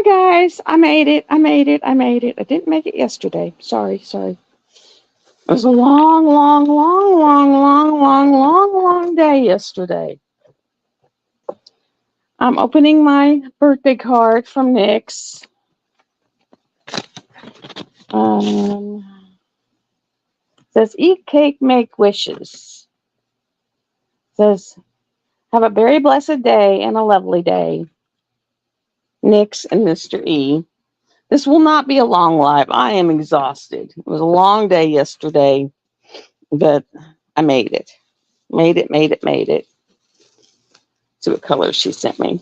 Hi guys, I made it. I made it. I made it. I didn't make it yesterday. Sorry. It was a long day yesterday. I'm opening my birthday card from Nick's. Um, says eat cake, make wishes. Says have a very blessed day and a lovely day. Nick's and Mr. E. This will not be a long live. I am exhausted. It was a long day yesterday, but I made it. Made it. See what color she sent me.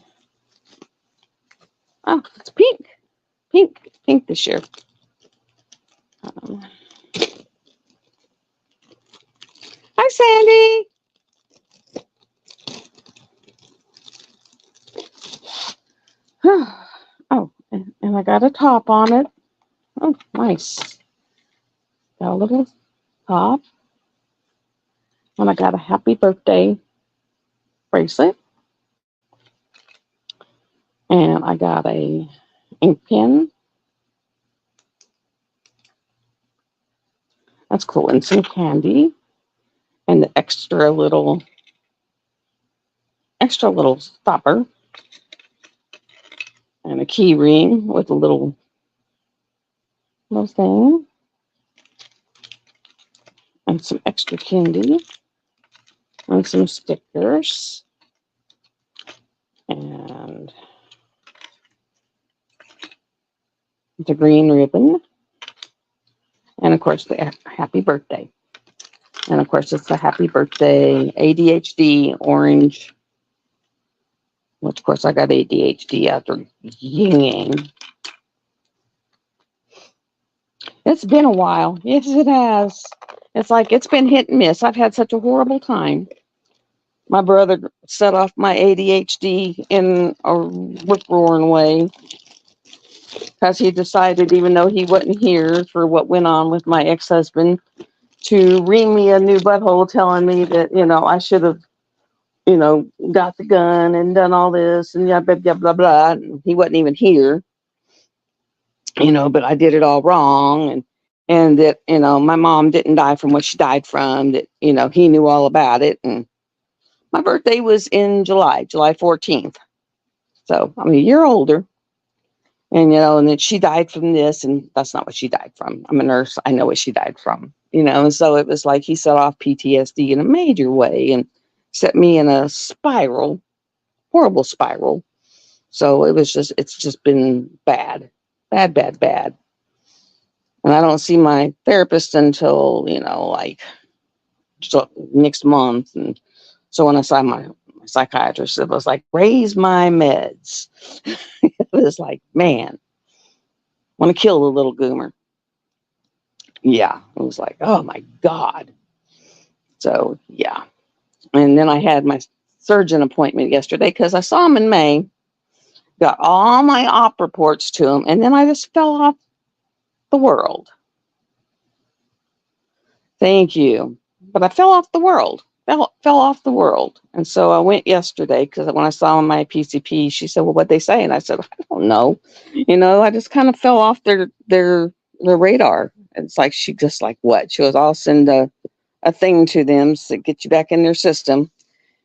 Oh, it's pink. Pink this year. Um, Hi, Sandy. Oh, and I got a top on it. Oh, nice. Got a little top. And I got a happy birthday bracelet. And I got a ink pen. That's cool. And some candy. And the extra little stopper. And a key ring with a little thing. And some extra candy. And some stickers. And the green ribbon. And of course, the happy birthday. And of course, it's the happy birthday ADHD orange, which of course I got ADHD after yinging. It's been a while. Yes, it has. It's like it's been hit and miss. I've had such a horrible time. My brother set off my ADHD in a rip-roaring way because he decided, even though he wasn't here for what went on with my ex-husband, to ream me a new butthole telling me that, I should have, got the gun and done all this and blah, blah, blah, blah, blah. And he wasn't even here, but I did it all wrong. And that, my mom didn't die from what she died from, that, he knew all about it. And my birthday was in July 14th. So I'm a year older. And then she died from this, and that's not what she died from. I'm a nurse. I know what she died from, and so it was like he set off PTSD in a major way and set me in a spiral, horrible spiral. So it's just been bad. And I don't see my therapist until, like next month. And so when I saw my psychiatrist, it was like, raise my meds. It was like, man, want to kill the little goomer. Yeah, it was like, oh my God. So, yeah. And then I had my surgeon appointment yesterday because I saw him in May, got all my op reports to him, and then I just fell off the world. Thank you. But I fell off the world. Fell off the world. And so I went yesterday because when I saw my PCP, she said, well, what'd they say? And I said, I don't know. I just kind of fell off their radar. It's like, she just like, what? She goes, I'll send a thing to them to get you back in their system.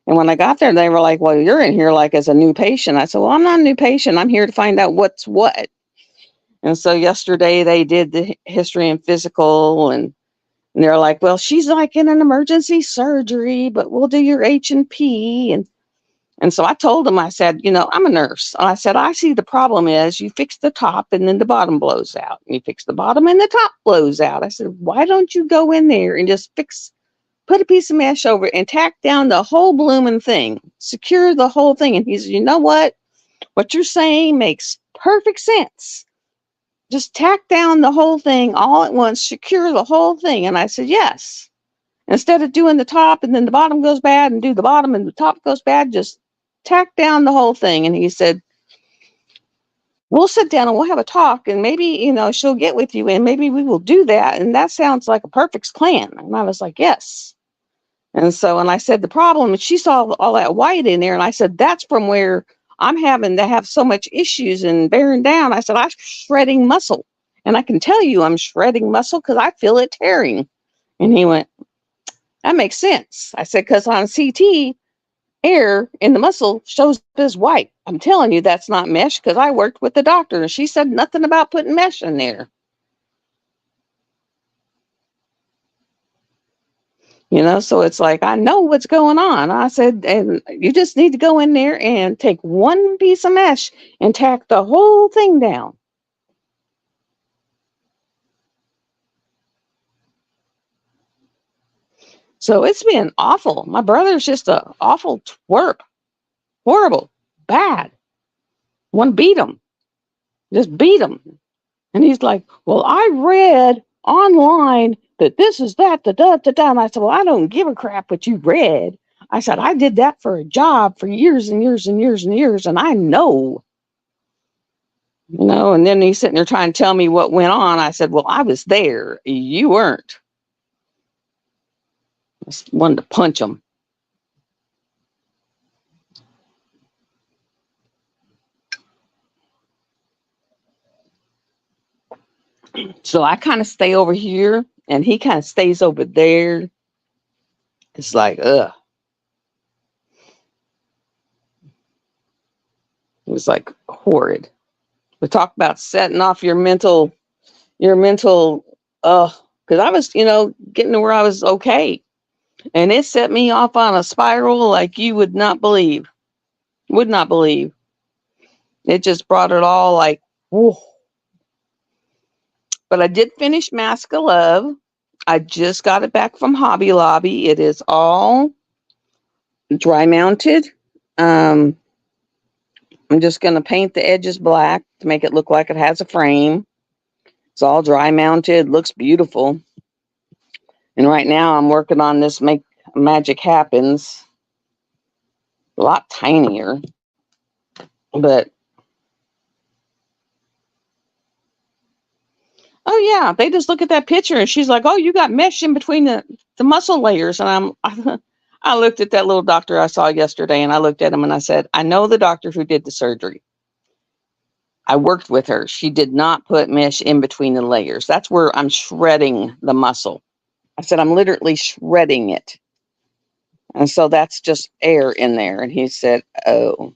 And when I got there, they were like, well, you're in here like as a new patient. I said, well, I'm not a new patient. I'm here to find out what's what. And so yesterday they did the history and physical, and they're like, well, she's like in an emergency surgery, but we'll do your H&P. And so I told them, I said, I'm a nurse. I said, I see the problem is you fix the top and then the bottom blows out. And you fix the bottom and the top blows out. I said, why don't you go in there and just put a piece of mesh over it and tack down the whole blooming thing, secure the whole thing. And he said, you know what? What you're saying makes perfect sense. Just tack down the whole thing all at once, secure the whole thing. And I said, yes. Instead of doing the top and then the bottom goes bad and do the bottom and the top goes bad, just tack down the whole thing. And he said, we'll sit down and we'll have a talk, and maybe, she'll get with you and maybe we will do that. And that sounds like a perfect plan. And I was like, yes. And so, and I said, the problem is she saw all that white in there. And I said, that's from where I'm having to have so much issues and bearing down. I said, I'm shredding muscle. And I can tell you I'm shredding muscle because I feel it tearing. And he went, that makes sense. I said, because on CT, air in the muscle shows up as white. I'm telling you that's not mesh because I worked with the doctor and she said nothing about putting mesh in there. So it's like, I know what's going on. I said, and you just need to go in there and take one piece of mesh and tack the whole thing down. So it's been awful. My brother's just a awful twerp. Horrible. Bad. One beat him. Just beat him. And he's like, well, I read online that this is that, da da da da. And I said, well, I don't give a crap what you read. I said, I did that for a job for years and years and years and years, and I know. And then he's sitting there trying to tell me what went on. I said, well, I was there. You weren't. I just wanted to punch him. So I kind of stay over here and he kind of stays over there. It's like, ugh. It was like horrid. We talk about setting off your mental, because I was, getting to where I was okay. And it set me off on a spiral like you would not believe. It just brought it all like, whoa. But I did finish Mask of Love. I just got it back from Hobby Lobby. It is all dry mounted. Um, I'm just going to paint the edges black to make it look like it has a frame. It's all dry mounted, looks beautiful. And right now I'm working on this Make Magic Happens. A lot tinier. But oh yeah, they just look at that picture and she's like, "Oh, you got mesh in between the muscle layers." And I looked at that little doctor I saw yesterday and I looked at him and I said, "I know the doctor who did the surgery. I worked with her. She did not put mesh in between the layers. That's where I'm shredding the muscle." I said, "I'm literally shredding it." And so that's just air in there. And he said, "Oh."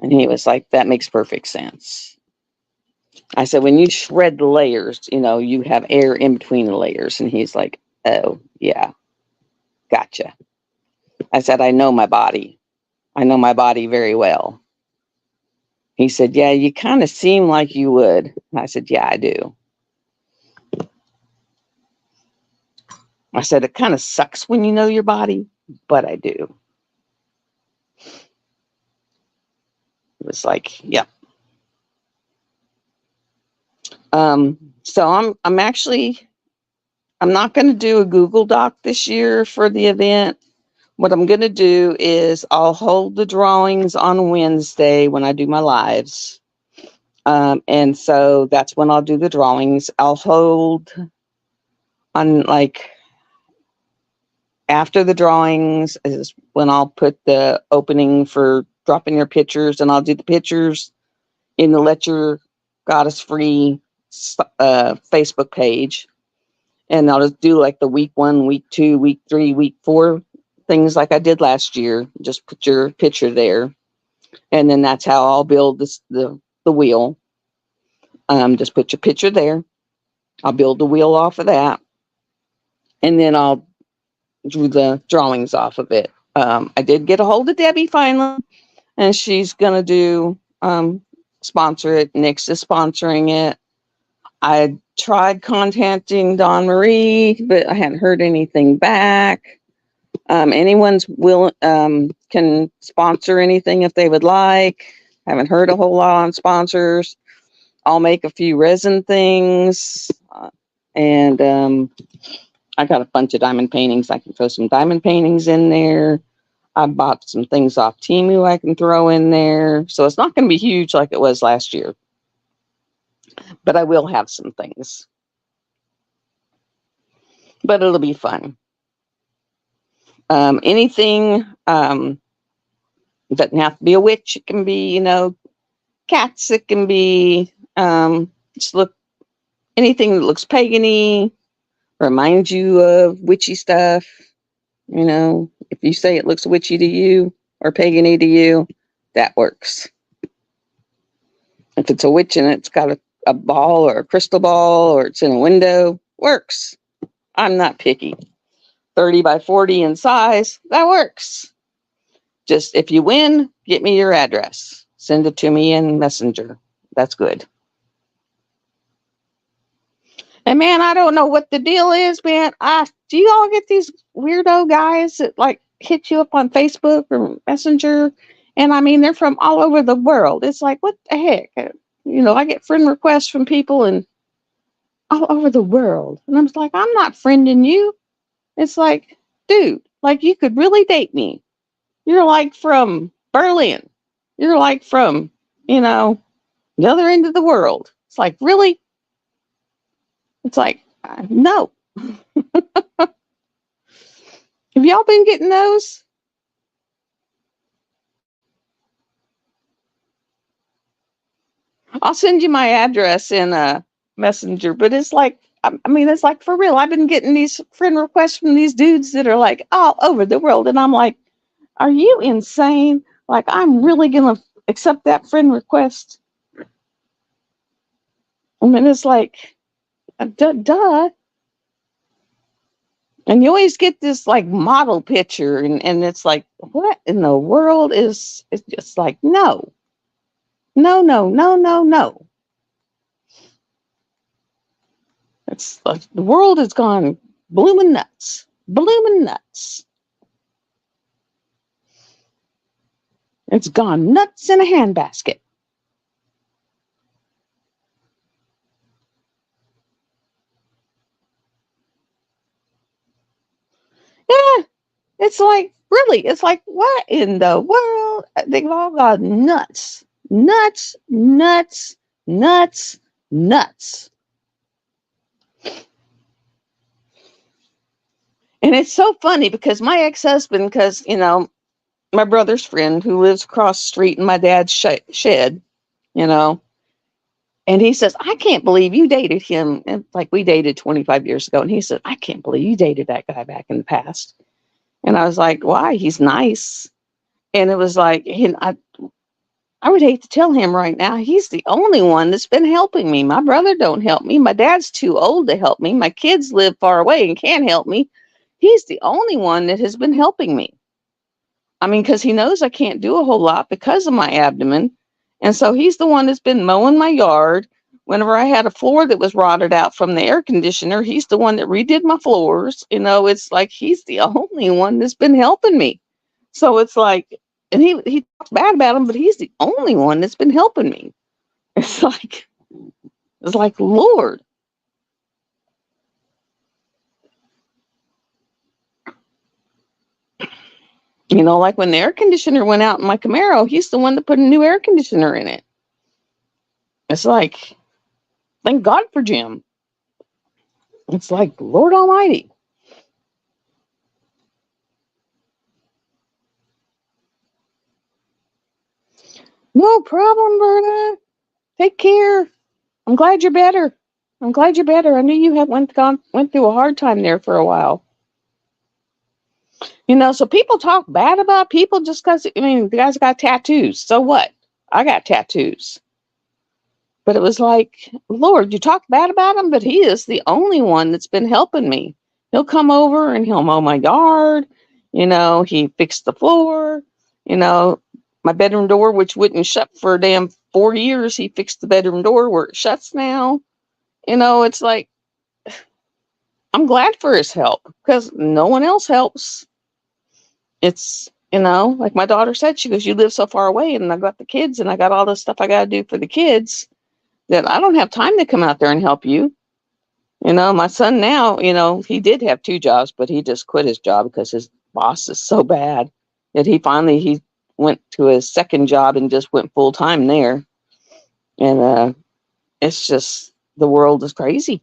And he was like, "That makes perfect sense." I said, "When you shred the layers, you have air in between the layers." And he's like, "Oh, yeah, gotcha." I said, "I know my body. I know my body very well." He said, "Yeah, you kind of seem like you would." I said, "Yeah, I do." I said, "It kind of sucks when you know your body, but I do." It was like, yeah. So I'm not going to do a Google Doc this year for the event. What I'm going to do is I'll hold the drawings on Wednesday when I do my lives. And so that's when I'll do the drawings. I'll hold on, like, after the drawings is when I'll put the opening for dropping your pictures, and I'll do the pictures in the Let Your Goddess Free Facebook page. And I'll just do like the week 1, week 2, week 3, week 4 things like I did last year. Just put your picture there. And then that's how I'll build the wheel. Just put your picture there. I'll build the wheel off of that. And then I'll do the drawings off of it. I did get a hold of Debbie finally, and she's going to sponsor it. Nyx is sponsoring it. I tried contacting Dawn Marie, but I hadn't heard anything back. Anyone's can sponsor anything if they would like. Haven't heard a whole lot on sponsors. I'll make a few resin things, and I got a bunch of diamond paintings. I can throw some diamond paintings in there. I bought some things off Temu I can throw in there. So it's not going to be huge like it was last year, but I will have some things. But it'll be fun. Anything It doesn't have to be a witch. It can be, cats. It can be just look anything that looks pagany, reminds you of witchy stuff. If you say it looks witchy to you or pagany to you, that works. If it's a witch and it's got a ball or a crystal ball or it's in a window, works. I'm not picky. 30 by 40 in size, that works. Just if you win, get me your address. Send it to me in Messenger. That's good. And man, I don't know what the deal is, man. Do you all get these weirdo guys that like hit you up on Facebook or Messenger? And I mean, they're from all over the world. It's like, what the heck? I get friend requests from people and all over the world. And I'm just like, I'm not friending you. It's like, dude, like you could really date me. You're like from Berlin. You're like from, the other end of the world. It's like, really? It's like, no. Have y'all been getting those? I'll send you my address in a messenger, but it's like, I mean, it's like for real. I've been getting these friend requests from these dudes that are like all over the world. And I'm like, are you insane? Like, I'm really going to accept that friend request. I mean, it's like, duh. And you always get this like model picture and it's like, what in the world it's just like, no. It's like the world has gone blooming nuts. It's gone nuts in a handbasket. Yeah, it's like, really, it's like, what in the world? They've all gone nuts. Nuts. And it's so funny because my ex-husband, because, my brother's friend who lives across the street in my dad's shed, you know, and he says, I can't believe you dated him. And like we dated 25 years ago. And he said, I can't believe you dated that guy back in the past. And I was like, why? He's nice. And it was like, I would hate to tell him right now, he's the only one that's been helping me. My brother don't help me. My dad's too old to help me. My kids live far away and can't help me. He's the only one that has been helping me. I mean, because he knows I can't do a whole lot because of my abdomen. And so he's the one that's been mowing my yard. Whenever I had a floor that was rotted out from the air conditioner, he's the one that redid my floors. It's like he's the only one that's been helping me. So it's like, and he talks bad about him, but he's the only one that's been helping me. It's like, Lord. Like when the air conditioner went out in my Camaro, he's the one that put a new air conditioner in it. It's like, thank God for Jim. It's like, Lord Almighty. No problem, Berta. Take care. I'm glad you're better. I knew you had went through a hard time there for a while. So people talk bad about people just because, the guys got tattoos. So what? I got tattoos. But it was like, Lord, you talk bad about him, but he is the only one that's been helping me. He'll come over and he'll mow my yard. He fixed the floor. My bedroom door, which wouldn't shut for a damn 4 years, he fixed the bedroom door where it shuts now. It's like, I'm glad for his help because no one else helps. It's, like my daughter said, she goes, you live so far away and I got the kids and I got all this stuff I got to do for the kids that I don't have time to come out there and help you. My son now, he did have 2 jobs, but he just quit his job because his boss is so bad that he went to his second job and just went full time there. And it's just, the world is crazy.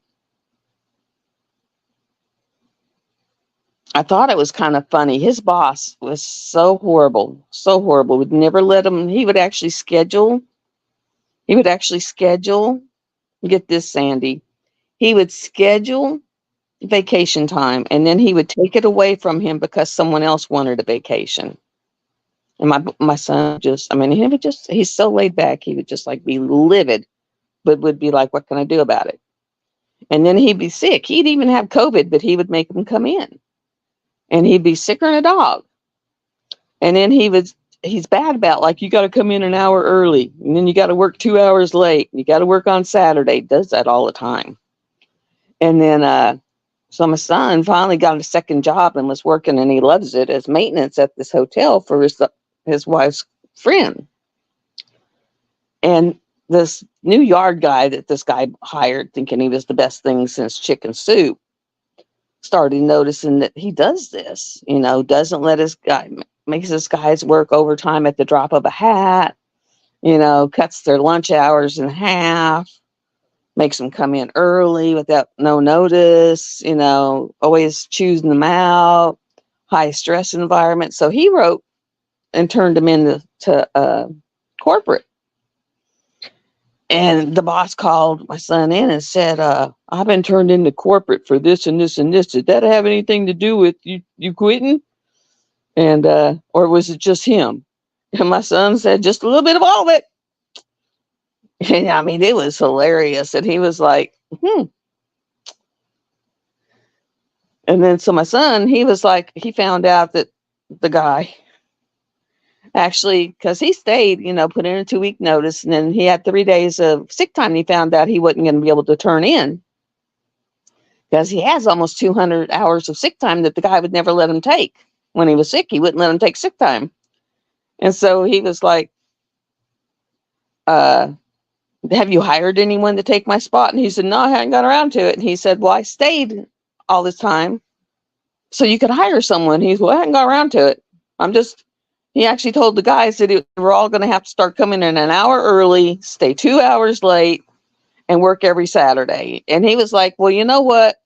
I thought it was kind of funny. His boss was so horrible, so horrible. Would never let him. He would actually schedule. He would actually schedule. Get this, Sandy. He would schedule vacation time, and then he would take it away from him because someone else wanted a vacation. And my son just, I mean, he would just, he's so laid back. He would just like be livid, but would be like, what can I do about it? And then he'd be sick. He'd even have COVID, but he would make him come in. And he'd be sicker than a dog. And then he's bad about like, you got to come in an hour early, and then you got to work 2 hours late. You got to work on Saturday. Does that all the time. And then, so my son finally got a second job and was working, and he loves it, as maintenance at this hotel for his wife's friend. And this new yard guy that this guy hired, thinking he was the best thing since chicken soup, started noticing that he does this, doesn't let makes his guys work overtime at the drop of a hat, cuts their lunch hours in half, makes them come in early without no notice, always choosing them out, high stress environment. So he wrote and turned him into corporate. And the boss called my son in and said, I've been turned into corporate for this and this and this. Did that have anything to do with you quitting? And, or was it just him? And my son said, just a little bit of all of it. And, I mean, it was hilarious. And he was like, And then, so my son, he was like, he found out that the guy actually, because he stayed, put in a 2-week notice, and then he had 3 days of sick time. And he found out he wasn't going to be able to turn in because he has almost 200 hours of sick time that the guy would never let him take. When he was sick, he wouldn't let him take sick time. And so he was like, have you hired anyone to take my spot? And he said, no, I haven't got around to it. And he said, well, I stayed all this time so you could hire someone. He said, well, I haven't got around to it. He actually told the guys that we're all going to have to start coming in an hour early, stay 2 hours late, and work every Saturday. And he was like, well, you know what?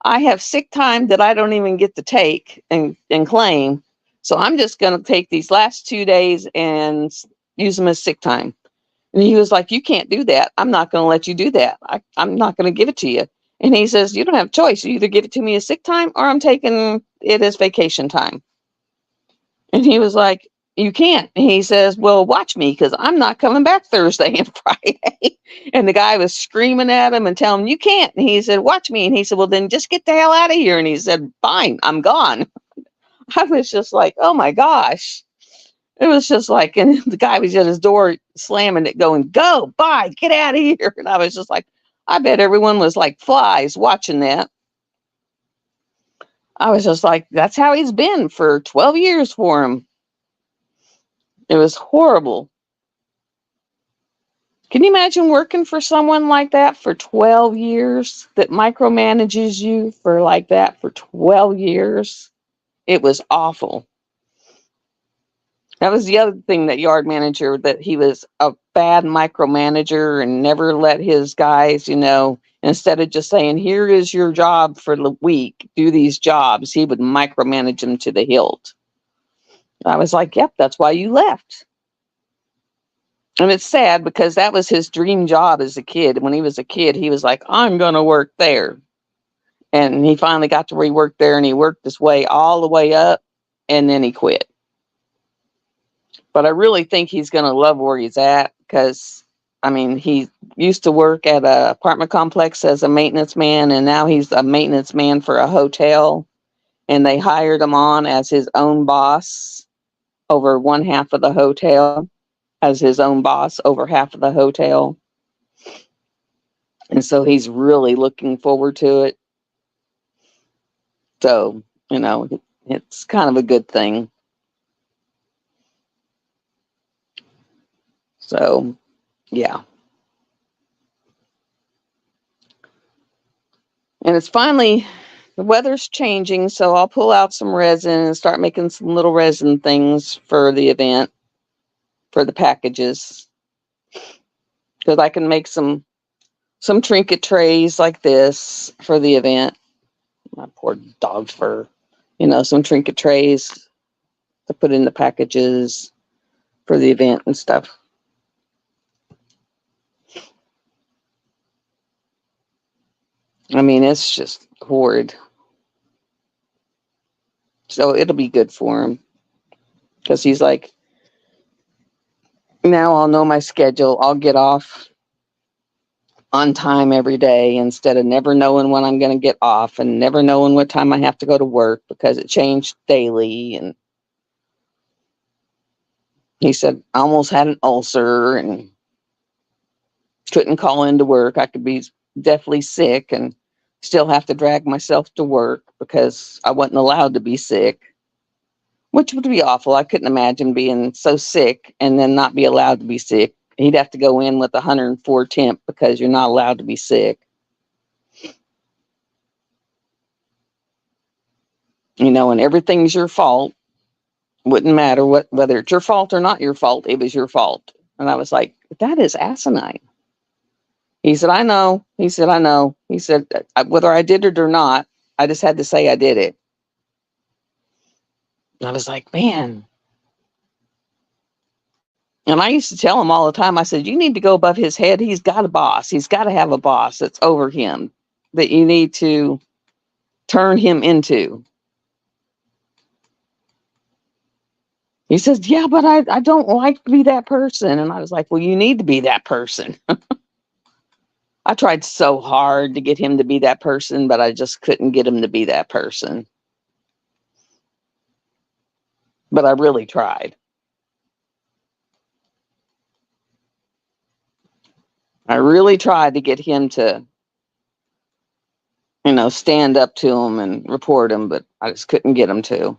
I have sick time that I don't even get to take and claim. So I'm just going to take these last 2 days and use them as sick time. And he was like, you can't do that. I'm not going to let you do that. I'm not going to give it to you. And he says, you don't have a choice. You either give it to me as sick time or I'm taking it as vacation time. And he was like, you can't. And he says, well, watch me, because I'm not coming back Thursday and Friday. And the guy was screaming at him and telling him, you can't. And he said, watch me. And he said, well, then just get the hell out of here. And he said, fine, I'm gone. I was just like, oh my gosh. It was just like, and the guy was at his door slamming it, going, go, bye, get out of here. And I was just like, I bet everyone was like flies watching that. I was just like, that's how he's been for 12 years for him. It was horrible. Can you imagine working for someone like that for 12 years, that micromanages you for like that for 12 years? It was awful. That was the other thing, that yard manager, that he was a bad micromanager and never let his guys, instead of just saying, here is your job for the week, do these jobs, he would micromanage them to the hilt. I was like, yep, that's why you left. And it's sad because that was his dream job as a kid. When he was a kid, he was like, I'm going to work there. And he finally got to where he worked there, and he worked his way all the way up, and then he quit. But I really think he's going to love where he's at, because, I mean, he used to work at an apartment complex as a maintenance man, and now he's a maintenance man for a hotel. And they hired him on as his own boss over one half of the hotel, as his own boss over half of the hotel. And so he's really looking forward to it. So, it's kind of a good thing. So, yeah. And it's finally, the weather's changing, so I'll pull out some resin and start making some little resin things for the event, for the packages. Because I can make some trinket trays like this for the event. My poor dog's fur. some trinket trays to put in the packages for the event and stuff. I mean, it's just horrid. So it'll be good for him because he's like, now I'll know my schedule. I'll get off on time every day instead of never knowing when I'm going to get off and never knowing what time I have to go to work because it changed daily. And he said, I almost had an ulcer and couldn't call into work. I could be deathly sick and still have to drag myself to work because I wasn't allowed to be sick, which would be awful. I couldn't imagine being so sick and then not be allowed to be sick. He'd have to go in with 104 temp because you're not allowed to be sick. And everything's your fault. Wouldn't matter whether it's your fault or not your fault. It was your fault. And I was like, that is asinine. He said, I know. He said, I know. He said, whether I did it or not, I just had to say I did it. And I was like, man. And I used to tell him all the time, I said, you need to go above his head. He's got a boss. He's got to have a boss that's over him that you need to turn him into. He says, yeah, but I don't like to be that person. And I was like, well, you need to be that person. I tried so hard to get him to be that person, but I just couldn't get him to be that person. But I really tried. I really tried to get him to, stand up to him and report him, but I just couldn't get him to.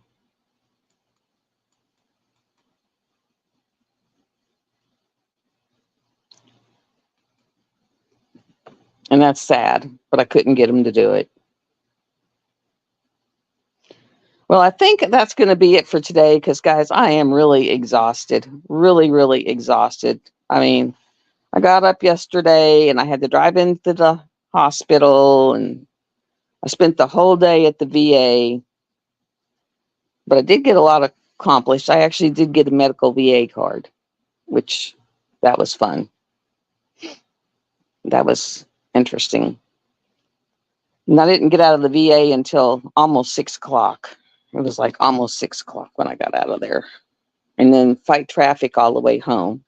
And that's sad, but I couldn't get him to do it. Well, I think that's going to be it for today because, guys, I am really exhausted. Really, really exhausted. I mean, I got up yesterday and I had to drive into the hospital and I spent the whole day at the VA. But I did get a lot accomplished. I actually did get a medical VA card, which that was fun. That was interesting. And I didn't get out of the VA until almost 6 o'clock. It was like almost 6 o'clock when I got out of there. And then fight traffic all the way home.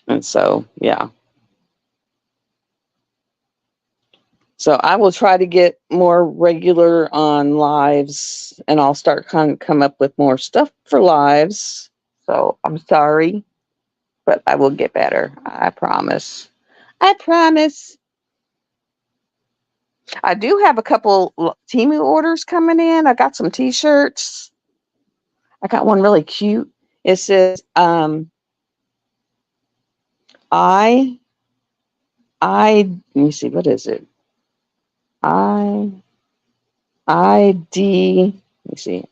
And so, yeah. So I will try to get more regular on lives and I'll start come up with more stuff for lives. So I'm sorry, but I will get better. I promise. I promise. I do have a couple Temu orders coming in. I got some t-shirts. I got one really cute. It says, let me see, what is it? let me see,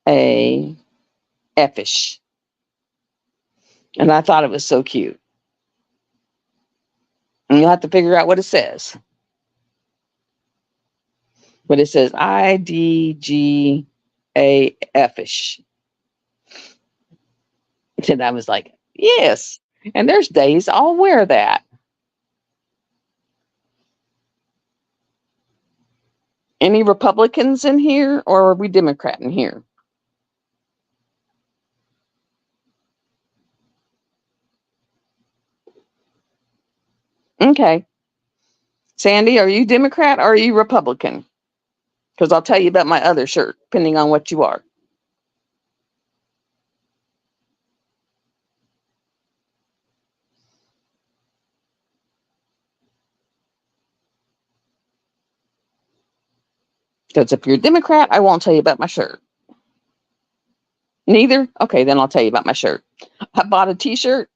IDGAFish. And I thought it was so cute. And you'll have to figure out what it says. But it says IDGAFish. And I was like, yes. And there's days I'll wear that. Any Republicans in here or are we Democrat in here? Okay. Sandy, are you Democrat or are you Republican? Because I'll tell you about my other shirt, depending on what you are. Because if you're a Democrat, I won't tell you about my shirt. Neither? Okay, then I'll tell you about my shirt. I bought a t-shirt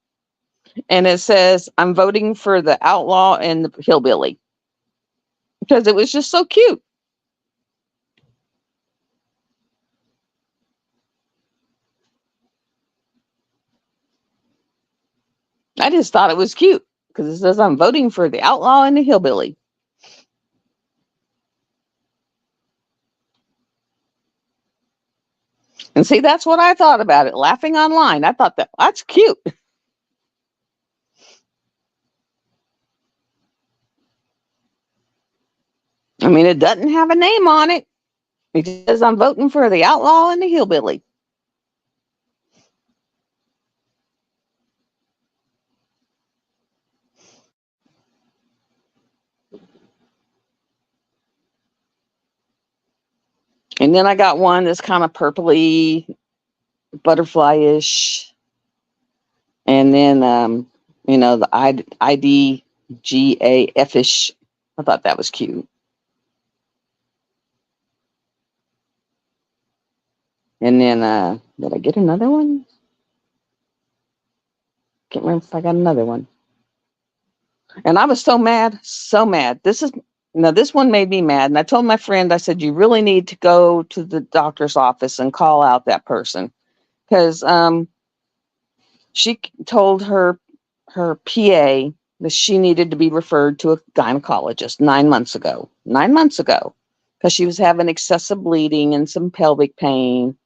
and it says, I'm voting for the outlaw and the hillbilly. Because it was just so cute. I just thought it was cute. because it says I'm voting for the outlaw and the hillbilly. And see, that's what I thought about it. Laughing online, I thought that's cute. I mean, it doesn't have a name on it. It says I'm voting for the outlaw and the hillbilly. And then I got one that's kind of purpley, butterfly-ish. And then, the IDGAF-ish. I thought that was cute. And then, did I get another one? Can't remember if I got another one. And I was so mad, so mad. This one made me mad. And I told my friend, I said, you really need to go to the doctor's office and call out that person. Because she told her PA that she needed to be referred to a gynecologist 9 months ago. 9 months ago. Because she was having excessive bleeding and some pelvic pain.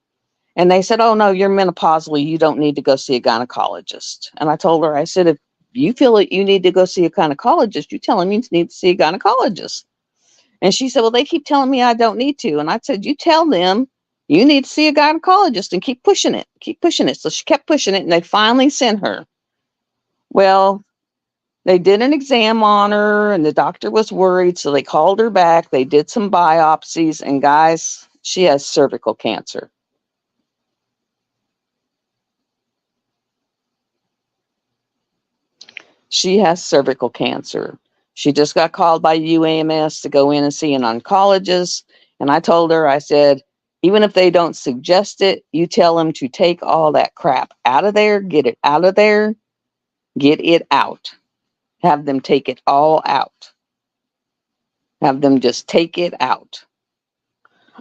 And they said, oh, no, you're menopausal. You don't need to go see a gynecologist. And I told her, I said, if you feel that you need to go see a gynecologist, you tell them you need to see a gynecologist. And she said, well, they keep telling me I don't need to. And I said, you tell them you need to see a gynecologist and keep pushing it. Keep pushing it. So she kept pushing it, and they finally sent her. Well, they did an exam on her, and the doctor was worried. So they called her back. They did some biopsies. And guys, she has cervical cancer. She has cervical cancer. She just got called by UAMS to go in and see an oncologist. And I told her, I said, even if they don't suggest it, you tell them to take all that crap out of there, get it out of there, get it out. Have them take it all out. Have them just take it out.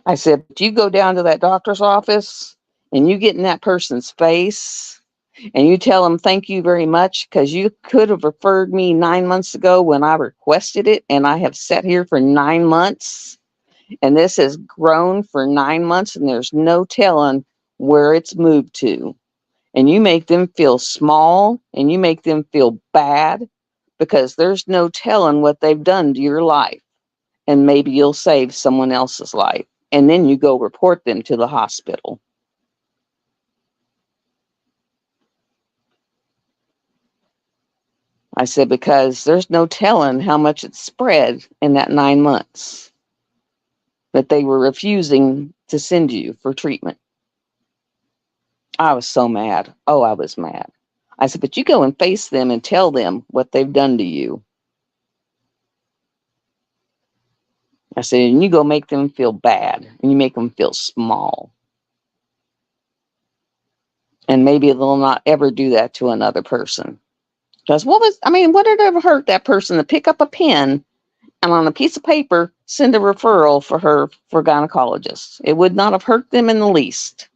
I said, but you go down to that doctor's office and you get in that person's face and you tell them thank you very much, because you could have referred me 9 months ago when I requested it, and I have sat here for 9 months, and this has grown for 9 months, and there's no telling where it's moved to. And you make them feel small, and you make them feel bad, because there's no telling what they've done to your life, and maybe you'll save someone else's life. And then you go report them to the hospital. I said, because there's no telling how much it spread in that 9 months that they were refusing to send you for treatment. I was so mad. Oh, I was mad. I said, but you go and face them and tell them what they've done to you. I said, and you go make them feel bad, and you make them feel small. And maybe they'll not ever do that to another person. Because what did it ever hurt that person to pick up a pen and on a piece of paper send a referral for her for gynecologists? It would not have hurt them in the least.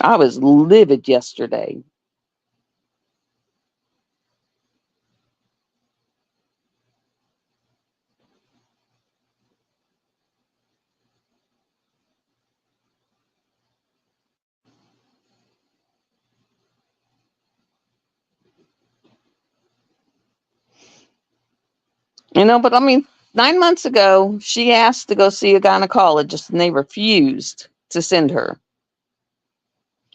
I was livid yesterday. But 9 months ago, she asked to go see a gynecologist and they refused to send her.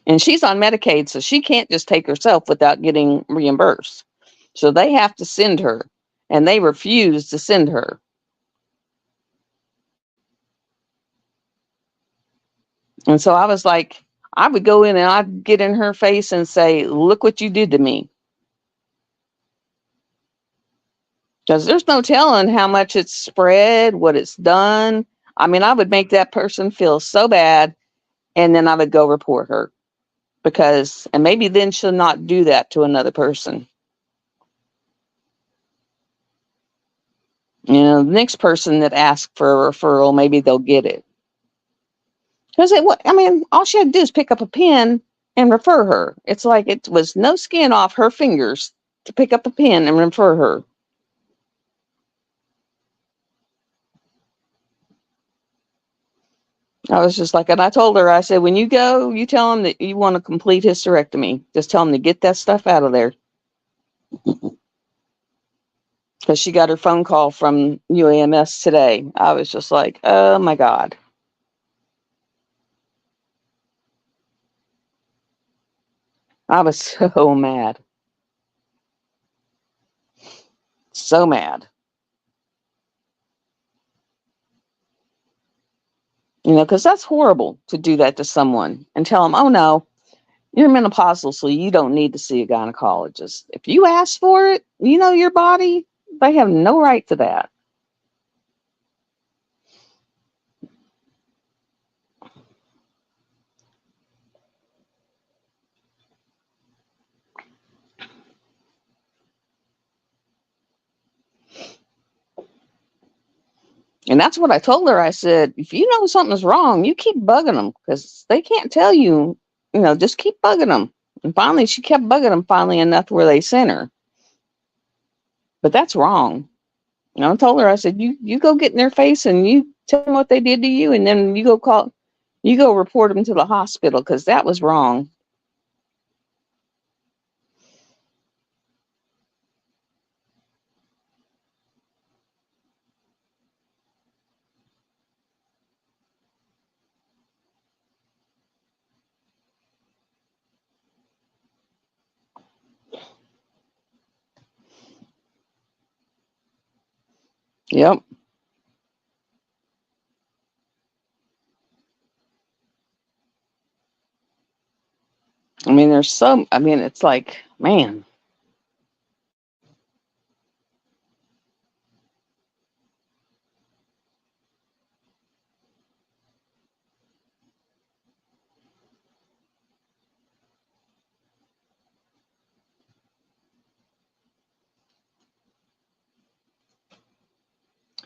And she's on Medicaid, so she can't just take herself without getting reimbursed. So they have to send her, and they refuse to send her. And so I was like, I would go in and I'd get in her face and say, look what you did to me. Because there's no telling how much it's spread, what it's done. I would make that person feel so bad, and then I would go report her. And maybe then she'll not do that to another person. The next person that asks for a referral, maybe they'll get it. Because all she had to do is pick up a pen and refer her. It's like it was no skin off her fingers to pick up a pen and refer her. I was just like, and I told her, I said, when you go, you tell him that you want a complete hysterectomy. Just tell him to get that stuff out of there. Because she got her phone call from UAMS today. I was just like, oh my God. I was so mad. So mad. Because that's horrible to do that to someone and tell them, oh no, you're menopausal, so you don't need to see a gynecologist. If you ask for it, your body, they have no right to that. And that's what I told her. I said, if you know something's wrong, you keep bugging them because they can't tell you, just keep bugging them. And finally, she kept bugging them finally enough where they sent her. But that's wrong. I told her, I said, you go get in their face and you tell them what they did to you. And then you go report them to the hospital because that was wrong. Yep. It's like, man.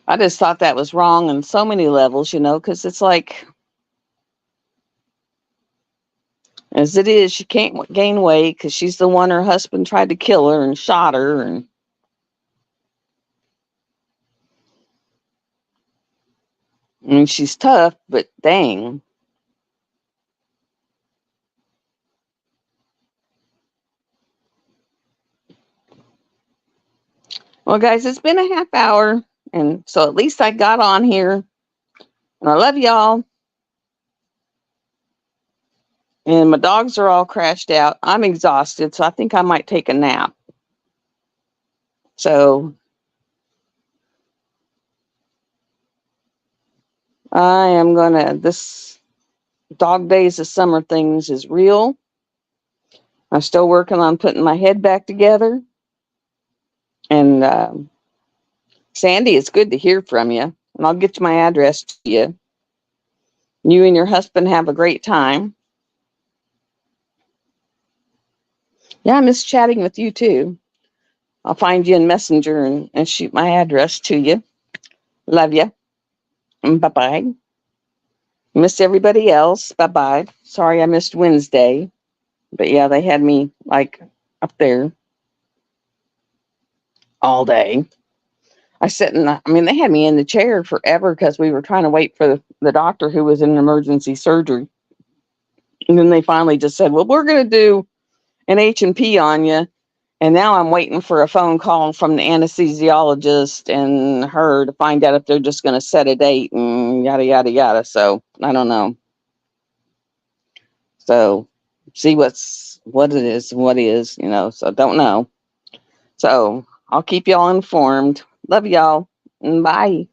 I just thought that was wrong on so many levels, because it's like, as it is, she can't gain weight because she's the one her husband tried to kill her and shot her. And she's tough, but dang. Well, guys, it's been a half hour. And so at least I got on here. And I love y'all. And my dogs are all crashed out. I'm exhausted, so I think I might take a nap. So I am this dog days of summer things is real. I'm still working on putting my head back together. And Sandy, it's good to hear from you. And I'll get you my address to you. You and your husband have a great time. Yeah, I miss chatting with you too. I'll find you in Messenger and shoot my address to you. Love you. Bye-bye. Miss everybody else. Bye-bye. Sorry I missed Wednesday. But yeah, they had me like up there all day. They had me in the chair forever because we were trying to wait for the doctor who was in emergency surgery. And then they finally just said, well, we're going to do an H&P on you. And now I'm waiting for a phone call from the anesthesiologist and her to find out if they're just going to set a date and yada, yada, yada. So I don't know. So see what it is, so don't know. So I'll keep y'all informed. Love y'all. Bye.